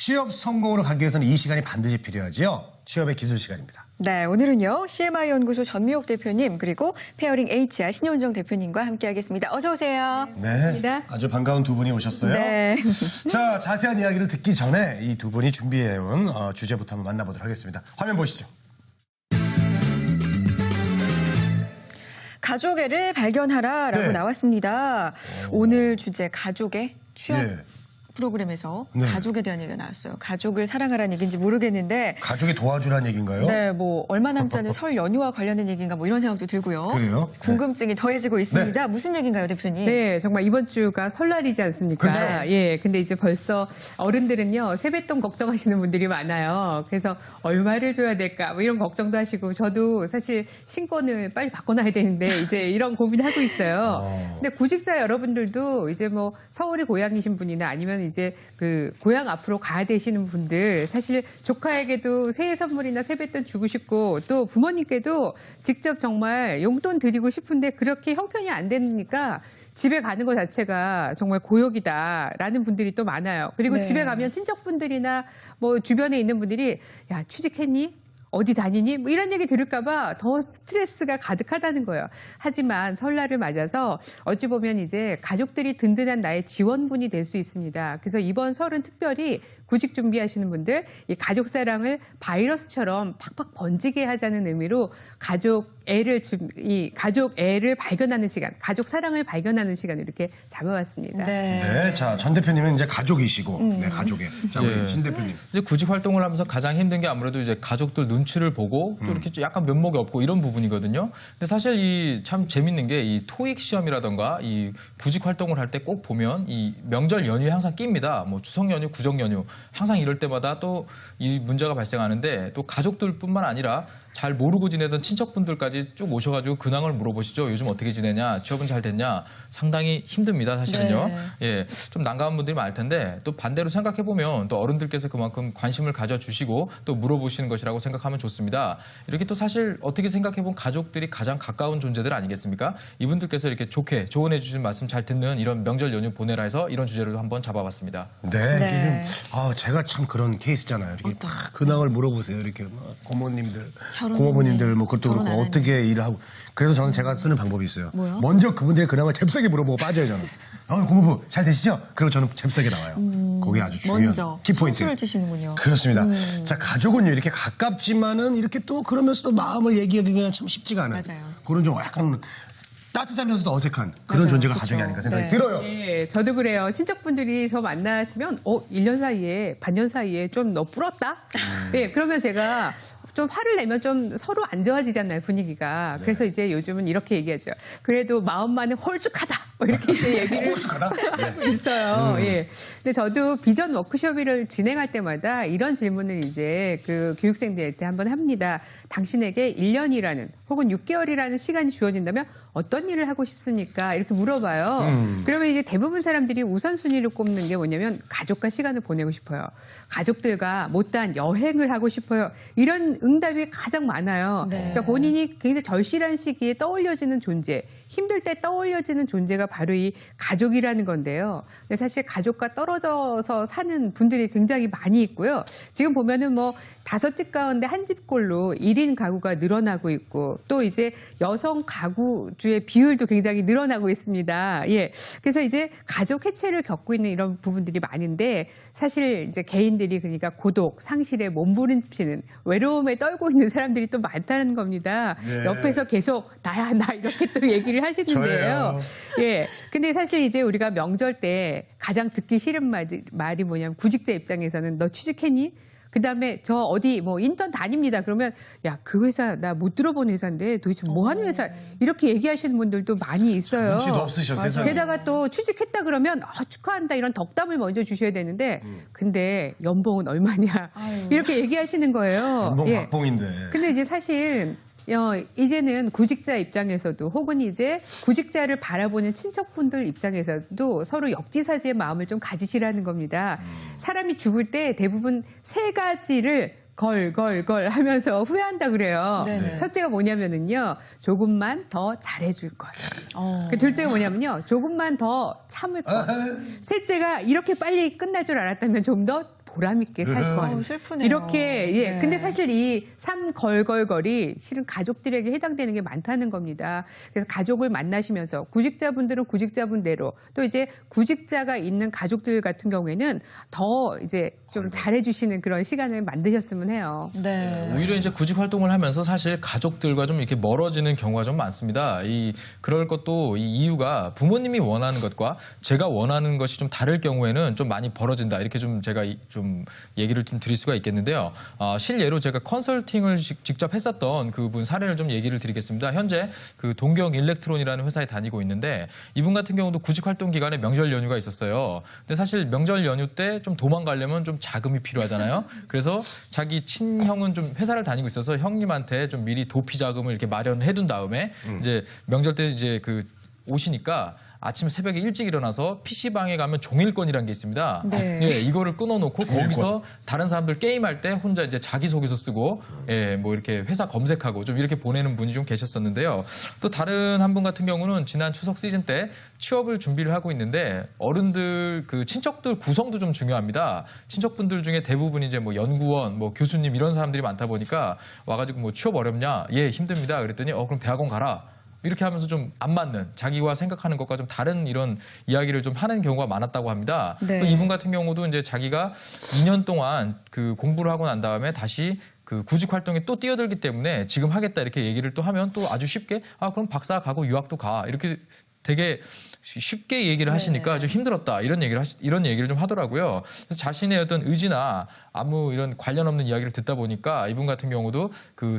취업 성공으로 가기 위해서는 이 시간이 반드시 필요하지요. 취업의 기술 시간입니다. 네, 오늘은요. CMI 연구소 전미옥 대표님 그리고 페어링 HR 신효은정 대표님과 함께하겠습니다. 어서 오세요. 네, 아주 반가운 두 분이 오셨어요. 네. 자, 자세한 이야기를 듣기 전에 이 두 분이 준비해온 주제부터 한번 만나보도록 하겠습니다. 화면 보시죠. 가족애를 발견하라라고 네. 나왔습니다. 오늘 주제 가족의 취업 예. 프로그램에서 네. 가족에 대한 얘기가 나왔어요. 가족을 사랑하라는 얘기인지 모르겠는데 가족이 도와주라는 얘기인가요? 네, 뭐 얼마 남지 않은 설 연휴와 관련된 얘기인가 뭐 이런 생각도 들고요. 그래요? 궁금증이 더해지고 있습니다. 무슨 얘기인가요, 대표님? 네, 정말 이번 주가 설날이지 않습니까? 그렇죠. 예, 근데 이제 벌써 어른들은요, 세뱃돈 걱정하시는 분들이 많아요. 그래서 얼마를 줘야 될까, 뭐 이런 걱정도 하시고, 저도 사실 신권을 빨리 바꿔놔야 되는데, 이제 이런 고민하고 있어요. 근데 구직자 여러분들도 이제 뭐 서울이 고향이신 분이나 아니면 이제 그 고향 앞으로 가야 되시는 분들, 사실 조카에게도 새해 선물이나 세뱃돈 주고 싶고, 또 부모님께도 직접 정말 용돈 드리고 싶은데 그렇게 형편이 안 되니까 집에 가는 것 자체가 정말 고역이다라는 분들이 또 많아요. 그리고 네. 집에 가면 친척분들이나 뭐 주변에 있는 분들이 야, 취직했니? 어디 다니니? 뭐 이런 얘기 들을까 봐 더 스트레스가 가득하다는 거예요. 하지만 설날을 맞아서 어찌 보면 이제 가족들이 든든한 나의 지원군이 될 수 있습니다. 그래서 이번 설은 특별히 구직 준비하시는 분들 이 가족 사랑을 바이러스처럼 팍팍 번지게 하자는 의미로 가족 애를 발견하는 시간, 가족 사랑을 발견하는 시간을 이렇게 잡아왔습니다. 네, 자, 전 대표님은 이제 가족이시고, 네, 가족에. 자, 우리 예. 신 대표님. 이제 구직 활동을 하면서 가장 힘든 게 아무래도 이제 가족들 눈치를 보고 또 이렇게 좀 약간 면목이 없고 이런 부분이거든요. 근데 사실 이 참 재밌는 게 이 토익 시험이라던가 이 구직 활동을 할 때 꼭 보면 이 명절 연휴에 항상 낍니다. 뭐 추석 연휴, 구정 연휴 항상 이럴 때마다 또 이 문제가 발생하는데 또 가족들뿐만 아니라 잘 모르고 지내던 친척분들까지 쭉 오셔가지고 근황을 물어보시죠. 요즘 어떻게 지내냐, 취업은 잘 됐냐, 상당히 힘듭니다, 사실은요. 예, 좀 난감한 분들이 많을 텐데 또 반대로 생각해 보면 또 어른들께서 그만큼 관심을 가져주시고 또 물어보시는 것이라고 생각하면 좋습니다. 이렇게 또 사실 어떻게 생각해 보면 가족들이 가장 가까운 존재들 아니겠습니까? 이분들께서 이렇게 좋게 조언해 주신 말씀 잘 듣는 이런 명절 연휴 보내라 해서 이런 주제로 한번 잡아봤습니다. 네, 네. 지금 제가 참 그런 케이스잖아요. 이렇게 막 근황을 물어보세요. 이렇게 막 고모님들, 고모님들 뭐 그것도 결혼 그렇고 안 어떻게 일을 하고. 그래서 저는 제가 쓰는 방법이 있어요. 뭐요? 먼저 그분들의 근황을 잽싸게 물어보고 빠져요, 저는. 고모부 잘 되시죠? 그리고 저는 잽싸게 나와요. 그게 아주 중요한 먼저 키포인트. 선수를 치시는군요. 그렇습니다. 자, 가족은요, 이렇게 가깝지만은 이렇게 또 그러면서도 마음을 얘기하기가 참 쉽지가 않아요. 맞아요. 그런 좀 약간 따뜻하면서도 어색한 그런 맞아요. 존재가 그쵸. 가족이 아닌가 생각이 네. 들어요. 예, 저도 그래요. 친척분들이 저 만나시면 1년 사이에, 반년 사이에 좀 너 불었다? 예, 그러면 제가 좀 화를 내면 좀 서로 안 좋아지잖아요, 분위기가. 그래서 이제 요즘은 이렇게 얘기하죠. 그래도 마음만은 홀쭉하다. 뭐 이렇게 이제 얘기를 홀쭉하다? 하고 있어요. 예. 근데 저도 비전 워크숍을 진행할 때마다 이런 질문을 이제 그 교육생들한테 한번 합니다. 당신에게 1년이라는 혹은 6개월이라는 시간이 주어진다면 어떤 일을 하고 싶습니까? 이렇게 물어봐요. 그러면 이제 대부분 사람들이 우선순위를 꼽는 게 뭐냐면 가족과 시간을 보내고 싶어요. 가족들과 못다한 여행을 하고 싶어요. 이런 응답이 가장 많아요. 네. 그러니까 본인이 굉장히 절실한 시기에 떠올려지는 존재, 힘들 때 떠올려지는 존재가 바로 이 가족이라는 건데요. 근데 사실 가족과 떨어져서 사는 분들이 굉장히 많이 있고요. 지금 보면은 뭐 5집 가운데 한 집꼴로 1인 가구가 늘어나고 있고 또 이제 여성 가구주의 비율도 굉장히 늘어나고 있습니다. 예. 그래서 이제 가족 해체를 겪고 있는 이런 부분들이 많은데 사실 이제 개인들이 그러니까 고독, 상실에 몸부림치는 외로움에 떨고 있는 사람들이 또 많다는 겁니다. 네. 옆에서 계속 나야 나 이렇게 또 얘기를 하시는데요. 예. 근데 사실 이제 우리가 명절 때 가장 듣기 싫은 말이 뭐냐면 구직자 입장에서는 너 취직했니? 그다음에 저 어디 뭐 인턴 다닙니다. 그러면 야, 그 회사 나 못 들어본 회사인데 도대체 뭐 하는 회사? 이렇게 얘기하시는 분들도 많이 있어요. 눈치도 없으셔, 세상에. 게다가 또 취직했다 그러면 축하한다 이런 덕담을 먼저 주셔야 되는데 근데 연봉은 얼마냐? 이렇게 얘기하시는 거예요. 연봉 예. 박봉인데. 근데 이제 사실 이제는 구직자 입장에서도 혹은 이제 구직자를 바라보는 친척분들 입장에서도 서로 역지사지의 마음을 좀 가지시라는 겁니다. 사람이 죽을 때 대부분 3가지를 걸 하면서 후회한다 그래요. 네네. 첫째가 뭐냐면은요, 조금만 더 잘해줄 걸. 그 둘째가 뭐냐면요, 조금만 더 참을 걸. 셋째가 이렇게 빨리 끝날 줄 알았다면 좀 더 보람 있게 살 것. 슬프네요. 이렇게 예. 네. 근데 사실 이 삼걸걸걸이 실은 가족들에게 해당되는 게 많다는 겁니다. 그래서 가족을 만나시면서 구직자분들은 구직자분대로 또 이제 구직자가 있는 가족들 같은 경우에는 더 이제 좀 잘해주시는 그런 시간을 만드셨으면 해요. 네. 오히려 이제 구직 활동을 하면서 사실 가족들과 좀 이렇게 멀어지는 경우가 좀 많습니다. 그럴 것도 이 이유가 부모님이 원하는 것과 제가 원하는 것이 좀 다를 경우에는 좀 많이 벌어진다. 이렇게 좀 제가 좀 얘기를 좀 드릴 수가 있겠는데요. 실예로 제가 컨설팅을 직접 했었던 그분 사례를 좀 얘기를 드리겠습니다. 현재 그 동경 일렉트론이라는 회사에 다니고 있는데 이분 같은 경우도 구직 활동 기간에 명절 연휴가 있었어요. 근데 사실 명절 연휴 때 좀 도망가려면 좀 자금이 필요하잖아요. 그래서 자기 친형은 좀 회사를 다니고 있어서 형님한테 좀 미리 도피 자금을 이렇게 마련해 둔 다음에 이제 명절 때 이제 오시니까 아침 새벽에 일찍 일어나서 PC방에 가면 종일권이라는 게 있습니다. 네. 예, 이거를 끊어놓고 거기서 다른 사람들 게임할 때 혼자 이제 자기소개서 쓰고, 예, 뭐 이렇게 회사 검색하고 좀 이렇게 보내는 분이 좀 계셨었는데요. 또 다른 한 분 같은 경우는 지난 추석 시즌 때 취업을 준비를 하고 있는데 어른들, 친척들 구성도 좀 중요합니다. 친척분들 중에 대부분 이제 뭐 연구원, 뭐 교수님 이런 사람들이 많다 보니까 와가지고 뭐 취업 어렵냐? 예, 힘듭니다. 그랬더니 그럼 대학원 가라. 이렇게 하면서 좀 안 맞는 자기와 생각하는 것과 좀 다른 이런 이야기를 좀 하는 경우가 많았다고 합니다. 네. 또 이분 같은 경우도 이제 자기가 2년 동안 공부를 하고 난 다음에 다시 구직 활동에 또 뛰어들기 때문에 지금 하겠다 이렇게 얘기를 또 하면 또 아주 쉽게 그럼 박사 가고 유학도 가 이렇게 되게 쉽게 얘기를 하시니까 좀 힘들었다 이런 얘기를 좀 하더라고요. 그래서 자신의 어떤 의지나 아무 이런 관련 없는 이야기를 듣다 보니까 이분 같은 경우도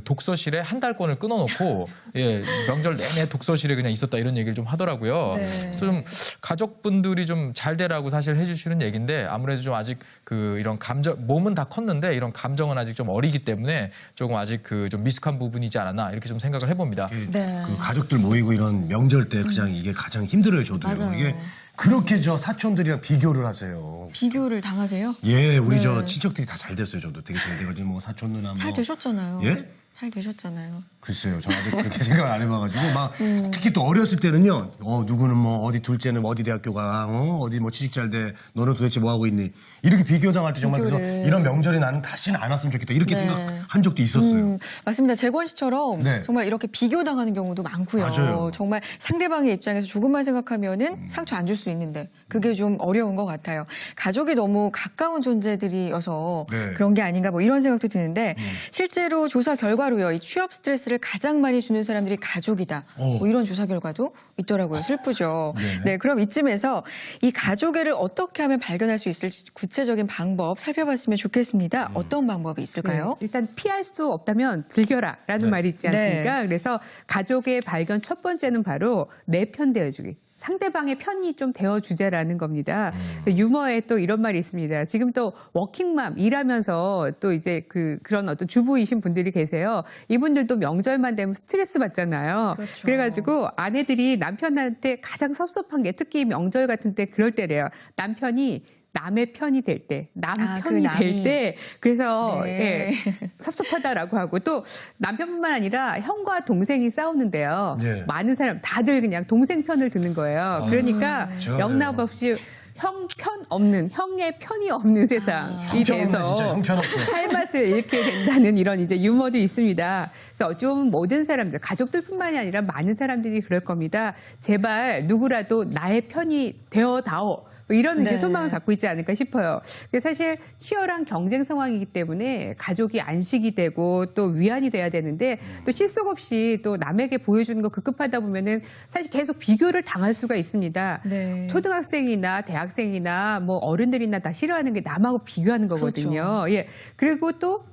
독서실에 한 달권을 끊어놓고 예, 명절 내내 독서실에 그냥 있었다 이런 얘기를 좀 하더라고요. 네. 그래서 좀 가족분들이 좀 잘 되라고 사실 해주시는 얘기인데 아무래도 좀 아직 이런 감정 몸은 다 컸는데 이런 감정은 아직 좀 어리기 때문에 조금 아직 좀 미숙한 부분이지 않았나 이렇게 좀 생각을 해봅니다. 네. 가족들 모이고 이런 명절 때 그냥 이게 가장 힘들어요, 저도요. 맞아요. 이게 그렇게 사촌들이랑 비교를 하세요. 비교를 당하세요? 예, 우리 네. 친척들이 다 잘 됐어요. 저도 되게 잘 돼가지고 뭐 사촌 누나 잘 되셨잖아요. 예? 잘 되셨잖아요. 글쎄요, 저 아직 그렇게 생각을 안 해봐가지고 막 특히 또 어렸을 때는요. 누구는 뭐 어디 둘째는 어디 대학교 가, 어디 뭐 취직 잘 돼, 너는 도대체 뭐 하고 있니? 이렇게 비교당할 때 정말 그래서 비교를. 이런 명절에 나는 다시는 안 왔으면 좋겠다 이렇게 네. 생각한 적도 있었어요. 맞습니다. 재권 씨처럼 네. 정말 이렇게 비교당하는 경우도 많고요. 맞아요. 정말 상대방의 입장에서 조금만 생각하면은 상처 안 줄 수 있는데 그게 좀 어려운 것 같아요. 가족이 너무 가까운 존재들이어서 네. 그런 게 아닌가 뭐 이런 생각도 드는데 실제로 조사 결과로요. 이 취업 스트레스를 가장 많이 주는 사람들이 가족이다. 뭐 이런 조사 결과도 있더라고요. 슬프죠. 네네. 네, 그럼 이쯤에서 이 가족애를 어떻게 하면 발견할 수 있을지 구체적인 방법 살펴봤으면 좋겠습니다. 어떤 방법이 있을까요? 네, 일단 피할 수 없다면 즐겨라라는 네. 말이 있지 않습니까? 그래서 가족의 발견 첫 번째는 바로 내 편 되어주기. 상대방의 편이 좀 되어주자라는 겁니다. 유머에 또 이런 말이 있습니다. 지금 또 워킹맘 일하면서 또 이제 그런 어떤 주부이신 분들이 계세요. 이분들도 명절만 되면 스트레스 받잖아요. 그렇죠. 그래가지고 아내들이 남편한테 가장 섭섭한 게 특히 명절 같은 때 그럴 때래요. 남편이 남의 편이 될 때, 남 그 편이 남이. 될 때, 그래서 네. 예, 섭섭하다라고 하고 또 남편뿐만 아니라 형과 동생이 싸우는데요. 네. 많은 사람 다들 그냥 동생 편을 드는 거예요. 그러니까 제가 영락 없이 형 편 없는 형의 편이 없는 세상이 형편없네, 진짜 돼서 형편없어. 살맛을 잃게 된다는 이런 이제 유머도 있습니다. 그래서 어찌 보면 모든 사람들, 가족들뿐만이 아니라 많은 사람들이 그럴 겁니다. 제발 누구라도 나의 편이 되어다오. 뭐 이런 이제 네. 소망을 갖고 있지 않을까 싶어요. 사실 치열한 경쟁 상황이기 때문에 가족이 안식이 되고 또 위안이 돼야 되는데 또 실속 없이 또 남에게 보여주는 거 급급하다 보면은 사실 계속 비교를 당할 수가 있습니다. 네. 초등학생이나 대학생이나 뭐 어른들이나 다 싫어하는 게 남하고 비교하는 거거든요. 예. 그리고 또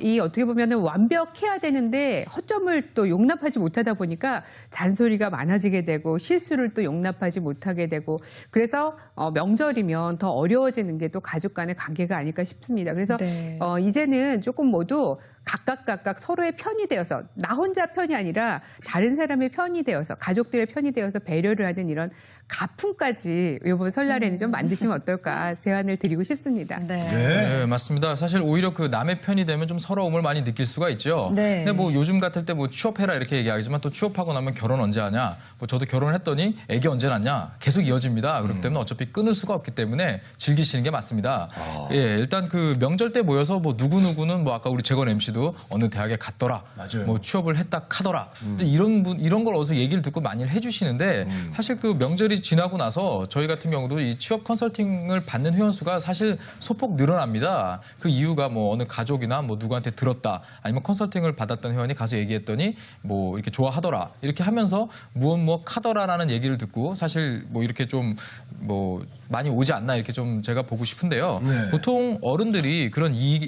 이 어떻게 보면은 완벽해야 되는데 허점을 또 용납하지 못하다 보니까 잔소리가 많아지게 되고 실수를 또 용납하지 못하게 되고 그래서 명절이면 더 어려워지는 게 또 가족 간의 관계가 아닐까 싶습니다. 그래서 네. 이제는 조금 모두 각각 서로의 편이 되어서 나 혼자 편이 아니라 다른 사람의 편이 되어서 가족들의 편이 되어서 배려를 하는 이런 가풍까지 이번 설날에는 좀 만드시면 어떨까 제안을 드리고 싶습니다. 네. 네, 맞습니다. 사실 오히려 그 남의 편이 되면 좀 서러움을 많이 느낄 수가 있죠. 네. 근데 뭐 요즘 같을 때 뭐 취업해라 이렇게 얘기하지만 또 취업하고 나면 결혼 언제 하냐? 뭐 저도 결혼했더니 애기 언제 낳냐? 계속 이어집니다. 그렇기 때문에 어차피 끊을 수가 없기 때문에 즐기시는 게 맞습니다. 예, 일단 그 명절 때 모여서 뭐 누구누구는 뭐 아까 우리 재건 MC도 어느 대학에 갔더라. 맞아요. 뭐 취업을 했다 카더라. 이런 걸 어디서 얘기를 듣고 많이 해주시는데 사실 그 명절이 지나고 나서 저희 같은 경우도 이 취업 컨설팅을 받는 회원 수가 사실 소폭 늘어납니다. 그 이유가 뭐 어느 가족이나 뭐 누구한테 들었다 아니면 컨설팅을 받았던 회원이 가서 얘기했더니 뭐 이렇게 좋아하더라 이렇게 하면서 무엇 카더라라는 얘기를 듣고 사실 뭐 이렇게 좀 뭐 많이 오지 않나 이렇게 좀 제가 보고 싶은데요. 네. 보통 어른들이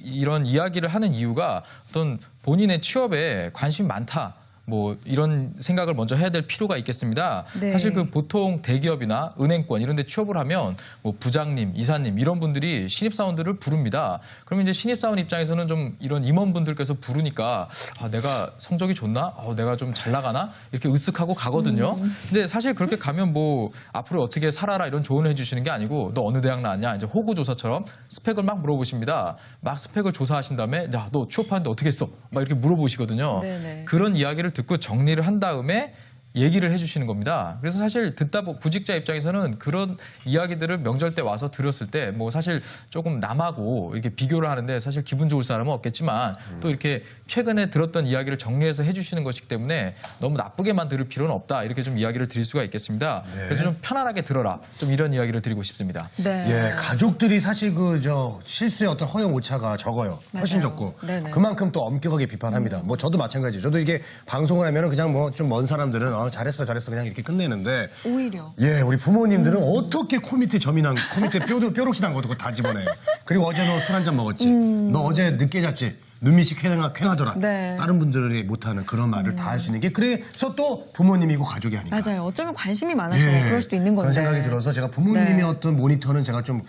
이런 이야기를 하는 이유가 어떤 본인의 취업에 관심이 많다. 뭐 이런 생각을 먼저 해야 될 필요가 있겠습니다. 네. 사실 그 보통 대기업이나 은행권 이런 데 취업을 하면 뭐 부장님, 이사님 이런 분들이 신입사원들을 부릅니다. 그러면 이제 신입사원 입장에서는 좀 이런 임원분들께서 부르니까 아, 내가 성적이 좋나? 내가 좀 잘 나가나? 이렇게 으쓱하고 가거든요. 근데 사실 그렇게 가면 뭐 앞으로 어떻게 살아라 이런 조언을 해주시는 게 아니고 너 어느 대학 나왔냐? 이제 호구조사처럼 스펙을 막 물어보십니다. 막 스펙을 조사하신 다음에 야, 너 취업하는데 어떻게 했어? 막 이렇게 물어보시거든요. 네네. 그런 이야기를 듣고 정리를 한 다음에 얘기를 해주시는 겁니다. 그래서 사실 듣다 보면 구직자 입장에서는 그런 이야기들을 명절 때 와서 들었을 때 뭐 사실 조금 남하고 이렇게 비교를 하는데 사실 기분 좋을 사람은 없겠지만 또 이렇게 최근에 들었던 이야기를 정리해서 해주시는 것이기 때문에 너무 나쁘게만 들을 필요는 없다 이렇게 좀 이야기를 드릴 수가 있겠습니다. 네. 그래서 좀 편안하게 들어라 좀 이런 이야기를 드리고 싶습니다. 네. 예, 가족들이 사실 실수의 어떤 허용 오차가 적어요. 훨씬 맞아요. 적고. 네네. 그만큼 또 엄격하게 비판합니다. 뭐 저도 마찬가지죠. 저도 이게 방송을 하면은 그냥 뭐 좀 먼 사람들은 잘했어 그냥 이렇게 끝내는데 오히려. 예, 우리 부모님들은 어떻게 코 밑에 코 밑에 뾰록이 난 것도 다 집어내요. 그리고 어제 너 술 한 잔 먹었지. 너 어제 늦게 잤지. 눈밑이 퀭하더라. 네. 다른 분들이 못하는 그런 말을 다 할 수 있는 게 그래서 또 부모님이고 가족이 아닌가. 맞아요. 어쩌면 관심이 많아서 예, 그럴 수도 있는 건데. 그런 생각이 들어서 제가 부모님의 네. 어떤 모니터는 제가 좀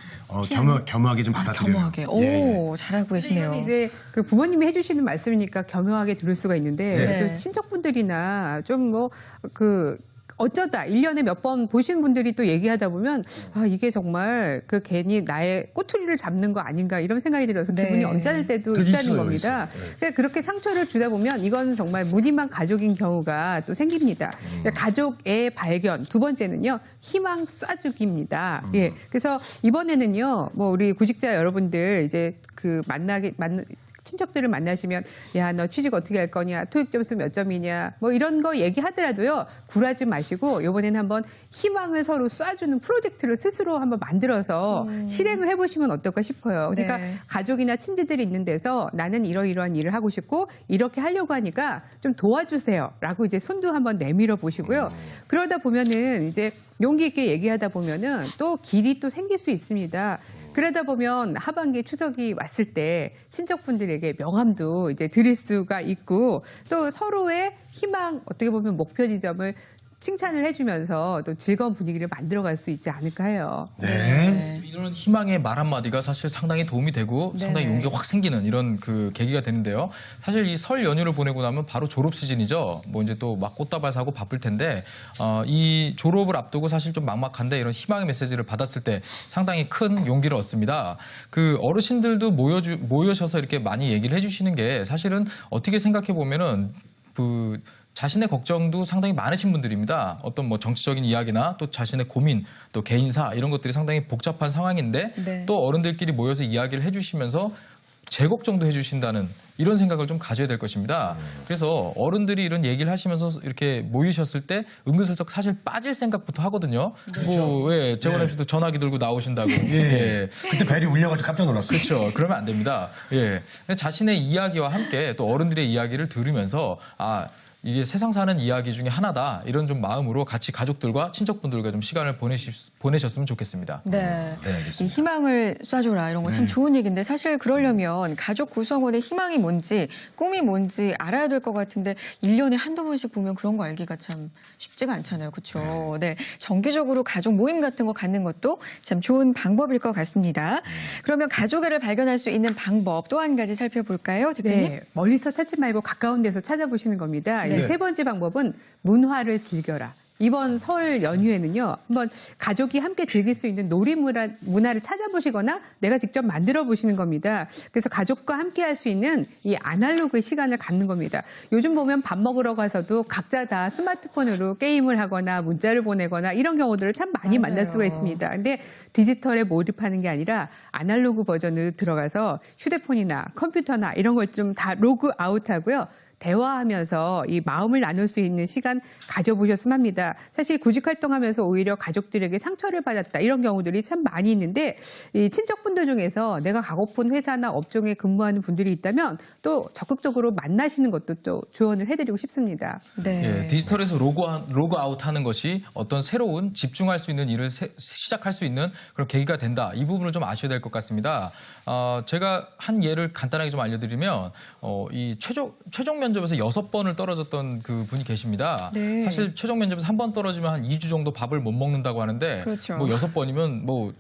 겸허하게 좀 받아들여요. 겸허하게. 오, 예, 예. 잘하고 계시네요. 이건 이제 그 부모님이 해주시는 말씀이니까 겸허하게 들을 수가 있는데 네. 또 친척분들이나 좀 뭐 그 어쩌다 1년에 몇 번 보신 분들이 또 얘기하다 보면 아 이게 정말 그 괜히 나의 꼬투리를 잡는 거 아닌가 이런 생각이 들어서 네. 기분이 언짢을 때도 그 있다는 있어요, 겁니다. 있어요. 네. 그러니까 그렇게 상처를 주다 보면 이건 정말 무늬만 가족인 경우가 또 생깁니다. 그러니까 가족의 발견 두 번째는요 희망 쏴주기입니다. 예, 그래서 이번에는요 뭐 우리 구직자 여러분들 이제 그 친척들을 만나시면 야 너 취직 어떻게 할 거냐 토익 점수 몇 점이냐 뭐 이런 거 얘기하더라도요 굴하지 마시고 이번에는 한번 희망을 서로 쏴주는 프로젝트를 스스로 한번 만들어서 실행을 해보시면 어떨까 싶어요. 그러니까 네. 가족이나 친지들이 있는 데서 나는 이러이러한 일을 하고 싶고 이렇게 하려고 하니까 좀 도와주세요라고 이제 손도 한번 내밀어 보시고요. 그러다 보면은 이제 용기 있게 얘기하다 보면은 또 길이 또 생길 수 있습니다. 그러다 보면 하반기에 추석이 왔을 때 친척분들에게 명함도 이제 드릴 수가 있고 또 서로의 희망 어떻게 보면 목표 지점을 칭찬을 해주면서 또 즐거운 분위기를 만들어갈 수 있지 않을까 해요. 네. 이런 희망의 말 한마디가 사실 상당히 도움이 되고 상당히 네네. 용기가 확 생기는 이런 그 계기가 되는데요. 사실 이 설 연휴를 보내고 나면 바로 졸업 시즌이죠. 뭐 이제 또 막 꽃다발 사고 바쁠 텐데 이 졸업을 앞두고 사실 좀 막막한데 이런 희망의 메시지를 받았을 때 상당히 큰 용기를 얻습니다. 그 어르신들도 모여셔서 이렇게 많이 얘기를 해주시는 게 사실은 어떻게 생각해 보면은 그 자신의 걱정도 상당히 많으신 분들입니다. 어떤 뭐 정치적인 이야기나 또 자신의 고민, 또 개인사 이런 것들이 상당히 복잡한 상황인데 네. 또 어른들끼리 모여서 이야기를 해주시면서 제 걱정도 해주신다는 이런 생각을 좀 가져야 될 것입니다. 그래서 어른들이 이런 얘기를 하시면서 이렇게 모이셨을 때 은근슬쩍 사실 빠질 생각부터 하거든요. 뭐, 예, 재원 MC도 전화기 들고 나오신다고. 예. 그때 벨이 울려가지고 깜짝 놀랐어요. 그렇죠. 그러면 안 됩니다. 예. 자신의 이야기와 함께 또 어른들의 이야기를 들으면서 이게 세상 사는 이야기 중에 하나다. 이런 좀 마음으로 같이 가족들과 친척분들과 좀 시간을 보내셨으면 좋겠습니다. 네. 네, 알겠습니다. 이 희망을 쏴줘라 이런 거 참 좋은 얘기인데 사실 그러려면 가족 구성원의 희망이 뭔지 꿈이 뭔지 알아야 될 것 같은데 1년에 한두 번씩 보면 그런 거 알기가 참 쉽지가 않잖아요. 그렇죠? 네. 정기적으로 가족 모임 같은 거 갖는 것도 참 좋은 방법일 것 같습니다. 그러면 가족애를 발견할 수 있는 방법 또 한 가지 살펴볼까요, 대표님? 네, 멀리서 찾지 말고 가까운 데서 찾아보시는 겁니다. 네. 세 번째 방법은 문화를 즐겨라. 이번 설 연휴에는요, 한번 가족이 함께 즐길 수 있는 놀이 문화를 찾아보시거나 내가 직접 만들어 보시는 겁니다. 그래서 가족과 함께 할 수 있는 이 아날로그의 시간을 갖는 겁니다. 요즘 보면 밥 먹으러 가서도 각자 다 스마트폰으로 게임을 하거나 문자를 보내거나 이런 경우들을 참 많이 맞아요. 만날 수가 있습니다. 근데 디지털에 몰입하는 게 아니라 아날로그 버전으로 들어가서 휴대폰이나 컴퓨터나 이런 걸 좀 다 로그 아웃하고요. 대화하면서 이 마음을 나눌 수 있는 시간 가져보셨으면 합니다. 사실 구직 활동하면서 오히려 가족들에게 상처를 받았다 이런 경우들이 참 많이 있는데 이 친척분들 중에서 내가 가고픈 회사나 업종에 근무하는 분들이 있다면 또 적극적으로 만나시는 것도 또 조언을 해드리고 싶습니다. 네. 예, 디지털에서 로그아웃 하는 것이 어떤 새로운 집중할 수 있는 일을 시작할 수 있는 그런 계기가 된다. 이 부분을 좀 아셔야 될 것 같습니다. 제가 한 예를 간단하게 좀 알려드리면 이 최종 면접에서 6번을 떨어졌던 그 분이 계십니다. 네. 사실 최종 면접에서 한 번 떨어지면 한 2주 정도 밥을 못 먹는다고 하는데 그렇죠. 뭐 6번이면 뭐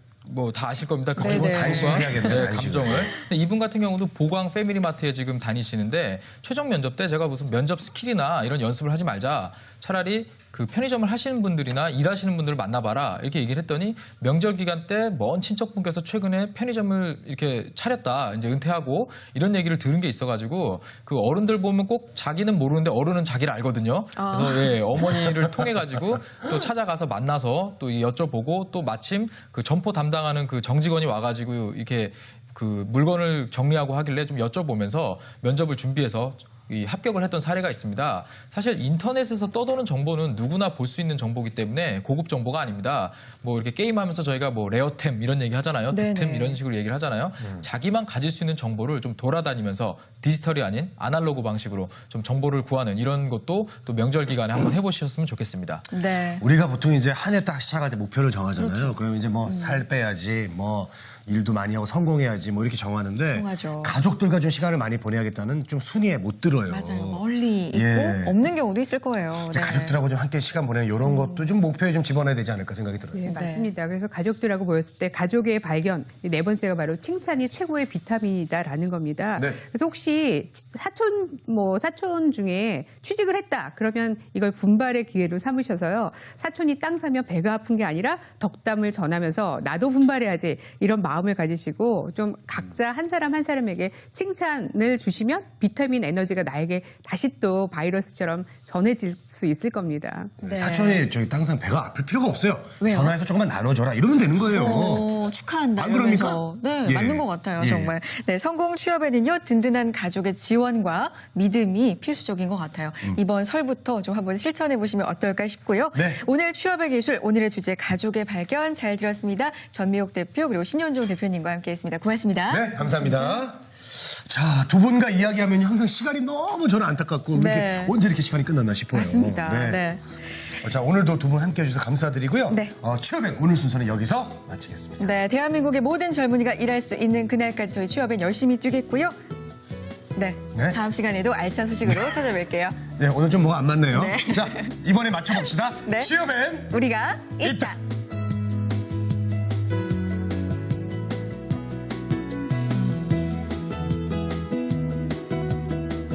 다 아실 겁니다. 그 네네. 기분, 단식을 해야겠네요, 네, 단식을. 감정을. 근데 이분 같은 경우도 보광 패밀리마트에 지금 다니시는데 최종 면접 때 제가 무슨 면접 스킬이나 이런 연습을 하지 말자. 차라리 그 편의점을 하시는 분들이나 일하시는 분들을 만나봐라. 이렇게 얘기를 했더니 명절 기간 때 먼 친척분께서 최근에 편의점을 이렇게 차렸다. 이제 은퇴하고 이런 얘기를 들은 게 있어가지고 그 어른들 보면 꼭 자기는 모르는데 어른은 자기를 알거든요. 그래서 예, 어머니를 통해가지고 또 찾아가서 만나서 또 여쭤보고 또 마침 그 점포 담당하는 그 정직원이 와가지고 이렇게 그 물건을 정리하고 하길래 좀 여쭤보면서 면접을 준비해서 이 합격을 했던 사례가 있습니다. 사실 인터넷에서 떠도는 정보는 누구나 볼 수 있는 정보이기 때문에 고급 정보가 아닙니다. 뭐 이렇게 게임하면서 저희가 뭐 레어템 이런 얘기 하잖아요. 네네. 득템 이런 식으로 얘기를 하잖아요. 자기만 가질 수 있는 정보를 좀 돌아다니면서 디지털이 아닌 아날로그 방식으로 좀 정보를 구하는 이런 것도 또 명절 기간에 한번 해보셨으면 좋겠습니다. 네. 우리가 보통 이제 한 해 딱 시작할 때 목표를 정하잖아요. 그러면 이제 뭐 살 빼야지, 뭐 일도 많이 하고 성공해야지, 뭐 이렇게 정하는데 정하죠. 가족들과 좀 시간을 많이 보내야겠다는 좀 순위에 못 들어요. 맞아요. 멀리 있고 예. 없는 경우도 있을 거예요. 이제 네. 가족들하고 좀 함께 시간 보내는 이런 것도 좀 목표에 좀 집어넣어야 되지 않을까 생각이 들어요. 네, 맞습니다. 그래서 가족들하고 모였을 때 가족의 발견, 이 네 번째가 바로 칭찬이 최고의 비타민이다라는 겁니다. 네. 그래서 혹시 사촌 중에 취직을 했다 그러면 이걸 분발의 기회로 삼으셔서요. 사촌이 땅 사면 배가 아픈 게 아니라 덕담을 전하면서 나도 분발해야지 이런 마음을 가지시고 좀 각자 한 사람 한 사람에게 칭찬을 주시면 비타민 에너지가 나에게 다시 또 바이러스처럼 전해질 수 있을 겁니다. 네. 사촌이 저기 땅상 배가 아플 필요가 없어요. 왜요? 전화해서 조금만 나눠줘라 이러면 되는 거예요. 축하한다. 안 이러면서. 그럽니까? 네, 예. 맞는 것 같아요. 예. 정말. 네, 성공 취업에는요 든든한 가족의 지원과 믿음이 필수적인 것 같아요. 이번 설부터 좀 한번 실천해 보시면 어떨까 싶고요. 네. 오늘 취업의 기술 오늘의 주제 가족의 발견 잘 들었습니다. 전미옥 대표 그리고 신현종 대표님과 함께했습니다. 고맙습니다. 네, 감사합니다. 자, 두 분과 이야기하면 항상 시간이 너무 저는 안타깝고 네. 이렇게 언제 이렇게 시간이 끝났나 싶어요. 맞습니다. 네. 자, 오늘도 두 분 함께해 주셔서 감사드리고요. 네. 취업엔 오늘 순서는 여기서 마치겠습니다. 네, 대한민국의 모든 젊은이가 일할 수 있는 그날까지 저희 취업엔 열심히 뛰겠고요. 네, 네. 다음 시간에도 알찬 소식으로 찾아뵐게요. 네, 오늘 좀 뭐가 안 맞네요. 네. 자, 이번에 맞춰봅시다. 네. 취업엔 우리가 있다. 있다.